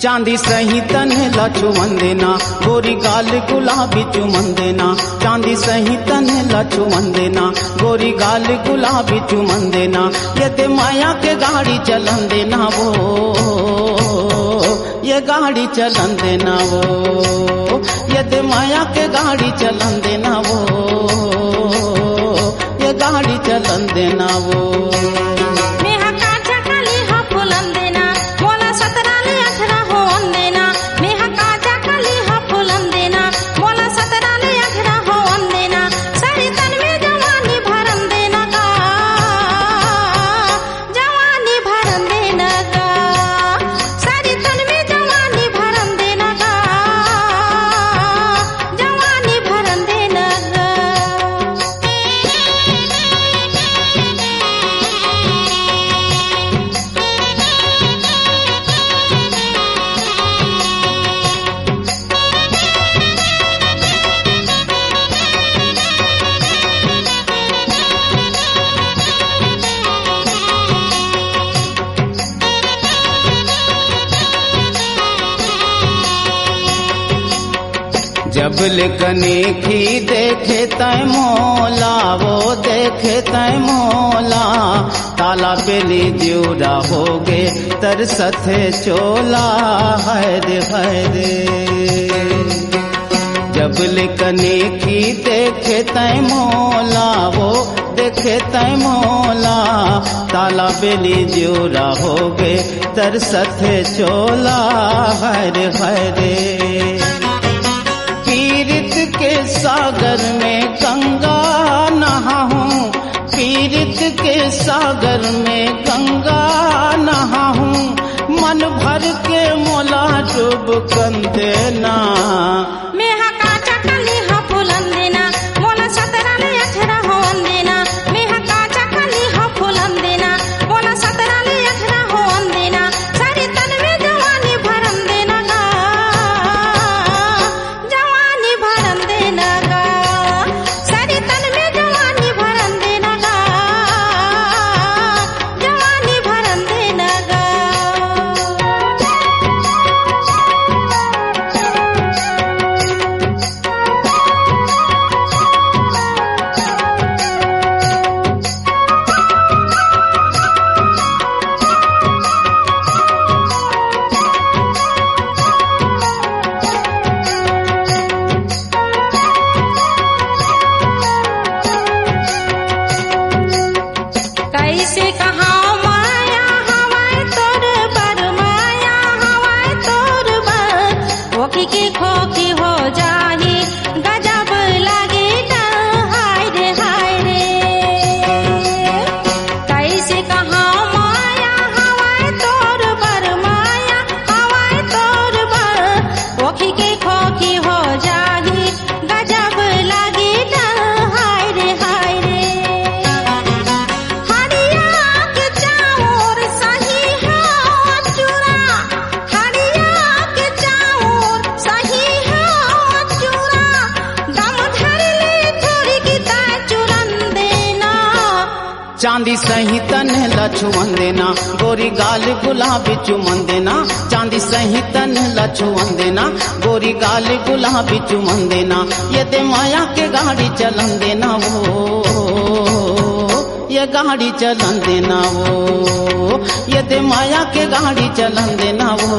चांदी सही तन लछुमन देना, गोरी गाल गुलाबी चुमन देना। चांदी सही तन लछुमन देना, गोरी गाल गुलाबी चुमन देना। ये ते माया के गाड़ी चलन देना वो, ये गाड़ी चलन देना वो, ये ते माया के गाड़ी चलन देना वो, ये गाड़ी चलन देना वो। जबल कनेखी देखे तय मौला, वो देखे तय मौला। ताला पेली ज्यूरा हो गे तरसथे चोला, है रे। जबल कनेखी देखे तय मौला, वो देखे तय मौला। ताला बेली ज्यूरा हो गे तरसथे चोला, है रे। पीरित के सागर में गंगा नहाऊं, पीरित के सागर में गंगा नहाऊं। मन भर के मोला डूब कंदे ना, मेहा काचा कली हा फुलन देना। मोला 17 ले 18 होन देना। मेहा काचा कली हा फुलन देना। मोला 17 ले 18 होन देना। सारे तन में जवानी भरम देना गा, जवानी भरम देना गा। सारे तन में जवानी भरम देना गा, जवानी भरम देना गा। कैसे कहाँ माया हवाए तोर बर, माया हवाए तोर बर। ओखी की खोखी हो जाही गजब लगे न, हाय रे हाय रे। कैसे कहाँ माया हवाए तोर बर, माया हवाए तोर बर। ओखी की खोखी हो जाही गजब लगे न, हाय रे हाय रे। चांदी सही तन लछुमन देना, गोरी गाल गुलाबी चुमन देना। चांदी सही तन लछुमन देना, गोरी गाल गुलाबी चुमन देना। ये ते माया के गाड़ी चलन देना वो, ये गाड़ी चलन देना वो, ये ते माया के गाड़ी चलन देना वो,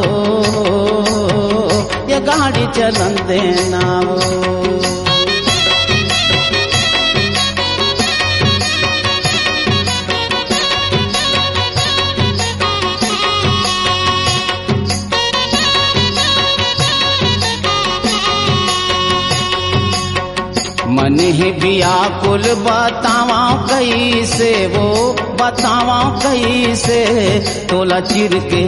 ये गाड़ी चलन देना वो। मन ही व्याकुल बतावा कैसे, वो बतावा कैसे। तोला चिर के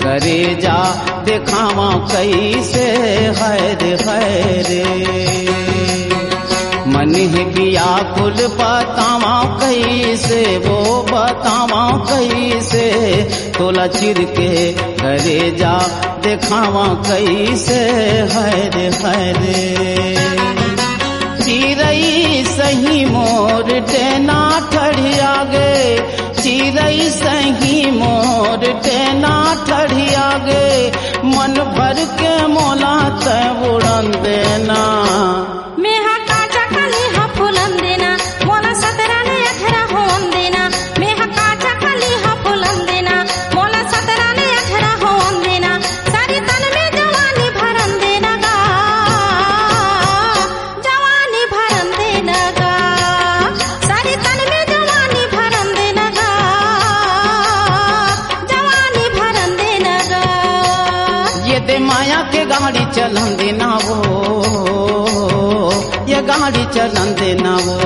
करे जा देखावा कैसे, है रे। मन ही व्याकुल बतावा कैसे, वो बतावा कैसे। तोला चिर के करे जा देखावा कैसे, है रे। चिरई सही मोर टेना ठढ़िया गे, चिरई सही मोर टेना ठढ़िया गे। मन भर के मोला तय उड़न देना मेहा काचा खाली हा फुलन देना मोला 17 ने 18 होन देना मेहा काचा खाली हा फुलन देना मोला 17 ने 18 होन देना सारी तन में जवानी भरन देना गा जवानी भरन देना गा सारी तन में जवानी भरन देना गा जवानी भरन देना गा ये दे माया के गाड़ी चलन देना वो ये गाड़ी चलन देना वो